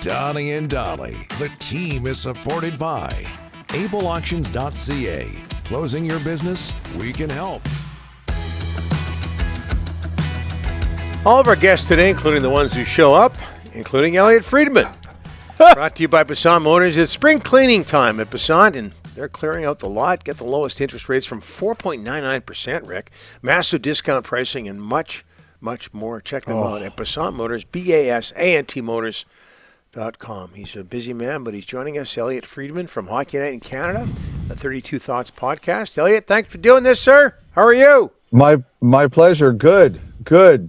Donnie and Dolly. The team is supported by ableauctions.ca. Closing your business? We can help. All of our guests today, including the ones who show up, including Elliotte Friedman. Brought to you by Passant Motors. It's spring cleaning time at Passant, and they're clearing out the lot. Get the lowest interest rates from 4.99%, Rick. Massive discount pricing and much, much more. Check them out at Passant Motors, BASANT Motors.com. He's a busy man, but he's joining us, Elliotte Friedman from Hockey Night in Canada, a 32 Thoughts podcast. Elliotte, thanks for doing this, sir. How are you? My pleasure. Good.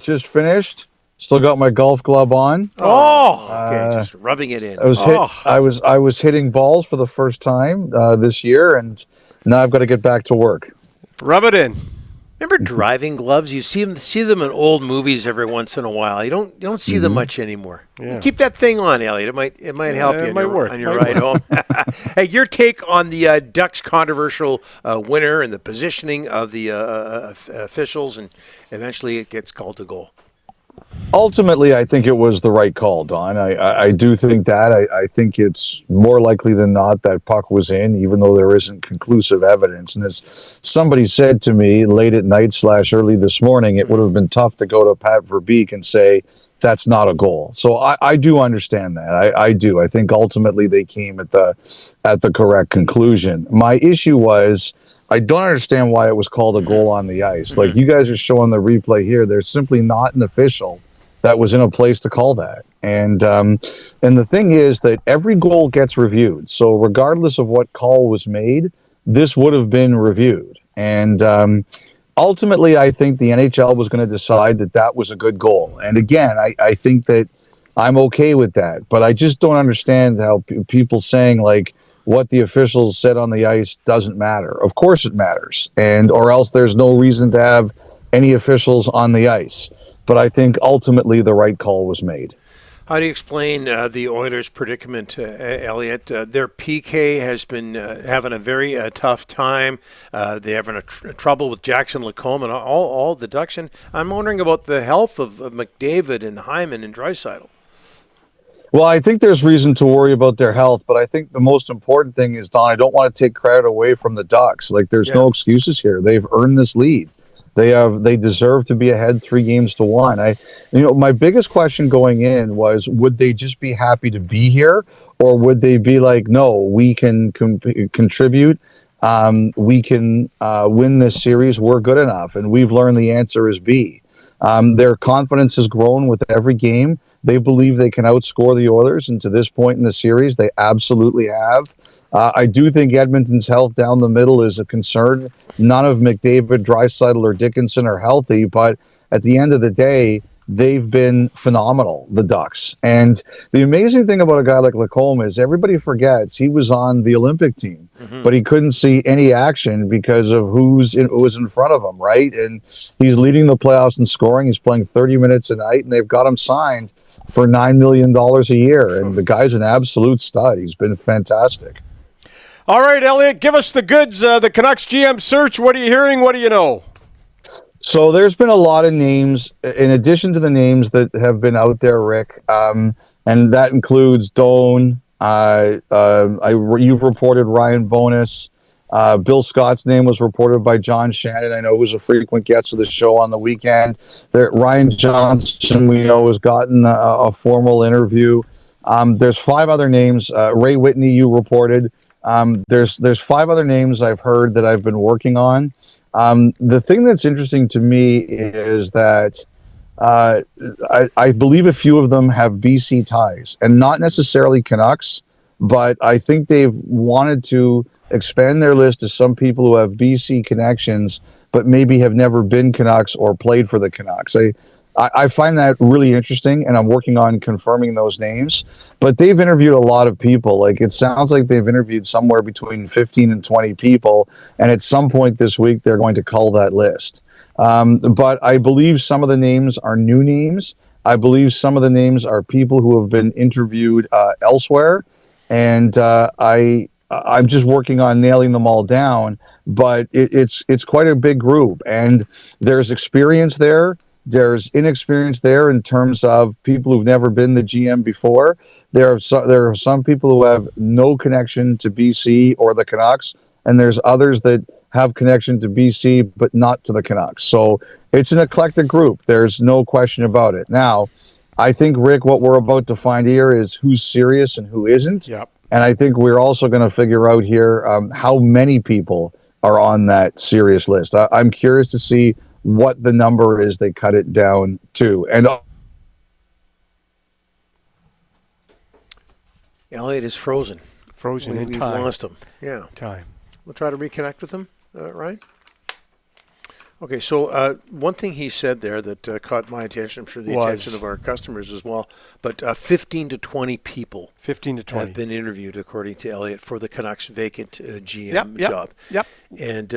Just finished. Still got my golf glove on. Okay, just rubbing it in. I was hitting balls for the first time this year, and now I've got to get back to work. Rub it in. Remember driving gloves? You see them in old movies every once in a while. You don't see them much anymore. Yeah. Keep that thing on, Elliotte. It might help you on your ride home. Hey, your take on the Ducks controversial winner and the positioning of the officials, and eventually it gets called a goal. Ultimately, I think it was the right call, Don. I do think that. I think it's more likely than not that puck was in, even though there isn't conclusive evidence. And as somebody said to me late at night / early this morning, it would have been tough to go to Pat Verbeek and say, that's not a goal. So I do understand that. I do. I think ultimately they came at the correct conclusion. My issue was, I don't understand why it was called a goal on the ice. Like, you guys are showing the replay here. There's simply not an official that was in a place to call that. And the thing is that every goal gets reviewed. So regardless of what call was made, this would have been reviewed. And ultimately, I think the NHL was going to decide that was a good goal. And again, I think that I'm okay with that. But I just don't understand how people saying, like, what the officials said on the ice doesn't matter. Of course it matters, or else there's no reason to have any officials on the ice. But I think ultimately the right call was made. How do you explain the Oilers' predicament, Elliotte? Their PK has been having a very tough time. They're having trouble with Jackson Lacombe and all the Ducks. And I'm wondering about the health of McDavid and Hyman and Draisaitl. Well, I think there's reason to worry about their health, but I think the most important thing is, Don, I don't want to take credit away from the Ducks. Like, there's no excuses here. They've earned this lead. They deserve to be ahead 3-1. My biggest question going in was, would they just be happy to be here, or would they be like, no, we can contribute, we can win this series, we're good enough? And we've learned the answer is B. Their confidence has grown with every game. They believe they can outscore the Oilers, and to this point in the series, they absolutely have. I do think Edmonton's health down the middle is a concern. None of McDavid, Draisaitl, or Dickinson are healthy, but at the end of the day, they've been phenomenal, the Ducks. And the amazing thing about a guy like Lacombe is everybody forgets he was on the Olympic team, but he couldn't see any action because of who was in front of him, right? And he's leading the playoffs in scoring. He's playing 30 minutes a night, and they've got him signed for $9 million a year. And the guy's an absolute stud. He's been fantastic. All right, Elliotte, give us the goods. The Canucks GM search. What are you hearing? What do you know? So there's been a lot of names, in addition to the names that have been out there, Rick, and that includes Doan. You've reported Ryan Bonus. Bill Scott's name was reported by John Shannon, I know, who's a frequent guest of the show on the weekend. Ryan Johnson, we know, has gotten a formal interview. There's 5 other names. Ray Whitney, you reported. There's 5 other names I've heard that I've been working on. The thing that's interesting to me is that I believe a few of them have BC ties, and not necessarily Canucks, but I think they've wanted to expand their list to some people who have BC connections, but maybe have never been Canucks or played for the Canucks. I find that really interesting, and I'm working on confirming those names. But they've interviewed a lot of people. Like, it sounds like they've interviewed somewhere between 15 and 20 people, and at some point this week, they're going to cull that list. But I believe some of the names are new names. I believe some of the names are people who have been interviewed elsewhere, and I'm just working on nailing them all down. But it's quite a big group, and there's experience there. There's inexperience there in terms of people who've never been the GM before. There are some people who have no connection to BC or the Canucks, and there's others that have connection to BC but not to the Canucks. So it's an eclectic group. There's no question about it. Now, I think, Rick, what we're about to find here is who's serious and who isn't. Yep. And I think we're also going to figure out here how many people are on that serious list. I'm curious to see what the number is they cut it down to. And Elliotte is frozen. In We've time. lost him. Yeah. Time. We'll try to reconnect with him, Ryan. Okay, so one thing he said there that caught my attention, I'm sure the attention of our customers as well, but 15 to 20 people 15 to 20 have been interviewed, according to Elliotte, for the Canucks vacant GM job. Yep. And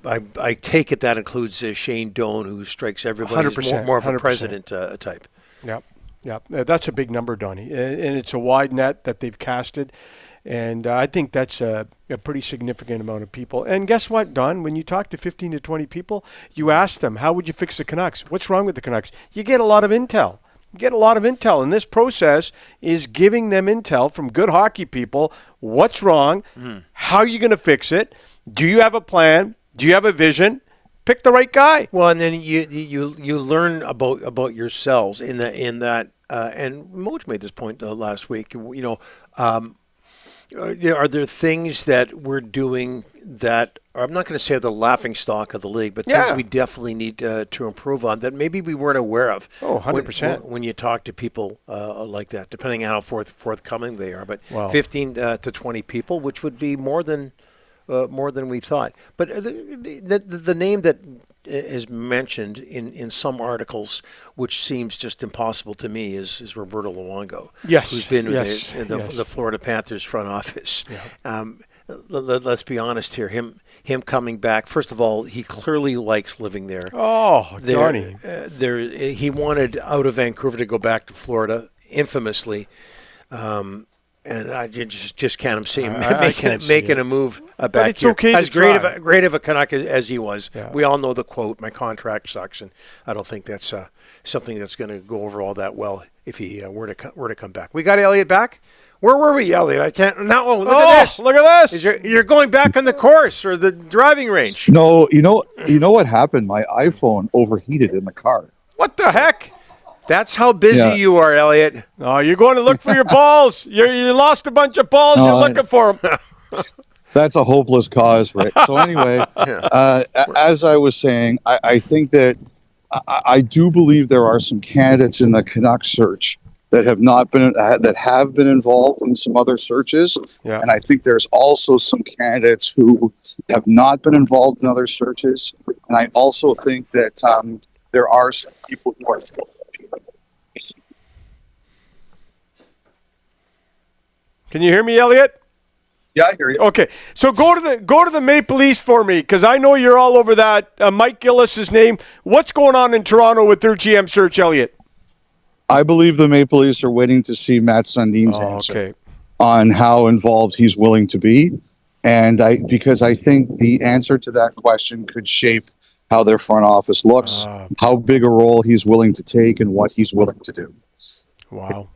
I take it that includes Shane Doan, who strikes everybody as more of a 100%. president type. Yep. That's a big number, Donnie. And it's a wide net that they've casted. And I think that's a pretty significant amount of people. And guess what, Don? When you talk to 15 to 20 people, you ask them, how would you fix the Canucks? What's wrong with the Canucks? You get a lot of intel. And this process is giving them intel from good hockey people. What's wrong? How are you going to fix it? Do you have a plan? Do you have a vision? Pick the right guy. Well, and then you learn about yourselves in that. And Moj made this point last week. Are there things that we're doing that I'm not going to say the laughing stock of the league, but things we definitely need to improve on that maybe we weren't aware of? Oh, 100%. When you talk to people like that, depending on how forthcoming they are. But 15 to 20 people, which would be more than we thought. But the name that is mentioned in some articles, which seems just impossible to me, is Roberto Luongo, who's been with the Florida Panthers front office. Yeah. Let's be honest here. Him coming back, first of all, he clearly likes living there. Oh, Donnie. He wanted out of Vancouver to go back to Florida, infamously. And I just can't see him making a move back it's here. Okay as to great of a Canuck as he was, yeah. We all know the quote, "My contract sucks," and I don't think that's something that's going to go over all that well if he were to come back. We got Elliotte back. Where were we, Elliotte? I can't. Now, look at this. Look at this. You're going back on the course or the driving range. No, you know what happened? My iPhone overheated in the car. What the heck? That's how busy you are, Elliotte. Oh, you're going to look for your balls. You lost a bunch of balls. You're looking for them. That's a hopeless cause, Rick. So anyway, as I was saying, I think that I do believe there are some candidates in the Canucks search that have been involved in some other searches, and I think there's also some candidates who have not been involved in other searches, and I also think that there are some people who are still. Can you hear me, Elliotte? Yeah, I hear you. Okay, so go to the Maple Leafs for me, because I know you're all over that. Mike Gillis's name. What's going on in Toronto with their GM search, Elliotte? I believe the Maple Leafs are waiting to see Matt Sundin's answer on how involved he's willing to be, and because I think the answer to that question could shape how their front office looks, how big a role he's willing to take, and what he's willing to do. Wow.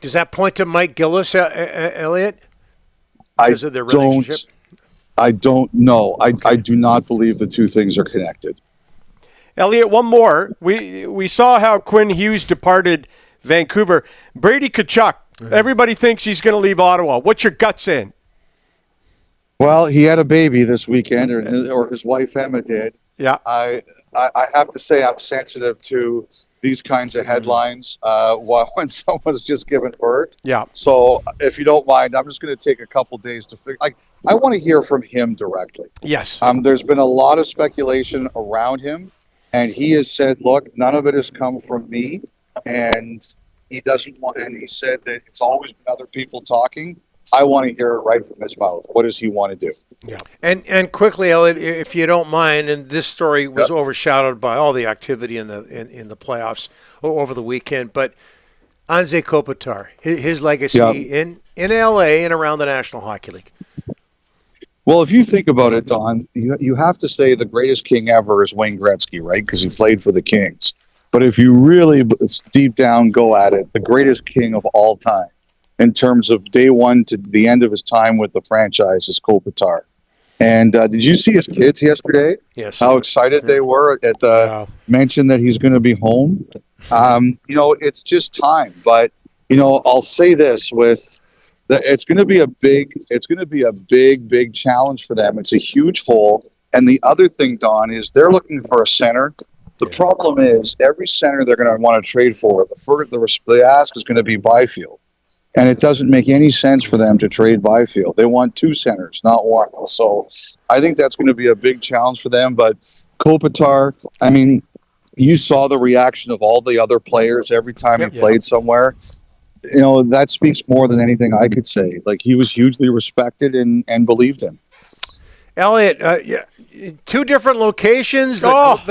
Does that point to Mike Gillis, Elliotte? Because of their relationship? I don't know. I do not believe the two things are connected. Elliotte, one more. We saw how Quinn Hughes departed Vancouver. Brady Tkachuk. Everybody thinks he's going to leave Ottawa. What's your gut saying? Well, he had a baby this weekend, or his wife Emma did. Yeah. I have to say I'm sensitive to these kinds of headlines when someone's just given birth. Yeah. So if you don't mind, I'm just going to take a couple days to figure. I want to hear from him directly. Yes. There's been a lot of speculation around him, and he has said, "Look, none of it has come from me," and he doesn't want. And he said that it's always been other people talking. I want to hear it right from his mouth. What does he want to do? Yeah. And quickly, Elliotte, if you don't mind, and this story was overshadowed by all the activity in the playoffs over the weekend, but Anze Kopitar, his legacy in LA and around the National Hockey League. Well, if you think about it, Don, you have to say the greatest king ever is Wayne Gretzky, right? Because he played for the Kings. But if you really deep down go at it, the greatest king of all time, in terms of day one to the end of his time with the franchise, is Kopitar. And did you see his kids yesterday? Yes. How excited they were at the mention that he's going to be home. It's just time. But I'll say this it's going to be a big challenge for them. It's a huge hole. And the other thing, Don, is they're looking for a center. The problem is every center they're going to want to trade for, the ask is going to be Byfield. And it doesn't make any sense for them to trade Byfield. They want two centers, not one. So I think that's going to be a big challenge for them. But Kopitar, I mean, you saw the reaction of all the other players every time he played somewhere. That speaks more than anything I could say. Like, he was hugely respected and believed in. Elliotte, two different locations. The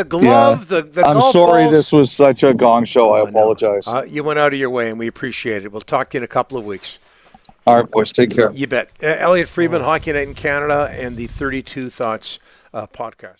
glove, the I'm golf sorry balls. this was such a gong show. I apologize. You went out of your way, and we appreciate it. We'll talk to you in a couple of weeks. All right, boys. Take care. You bet. Elliotte Friedman, Hockey Night in Canada, and the 32 Thoughts podcast.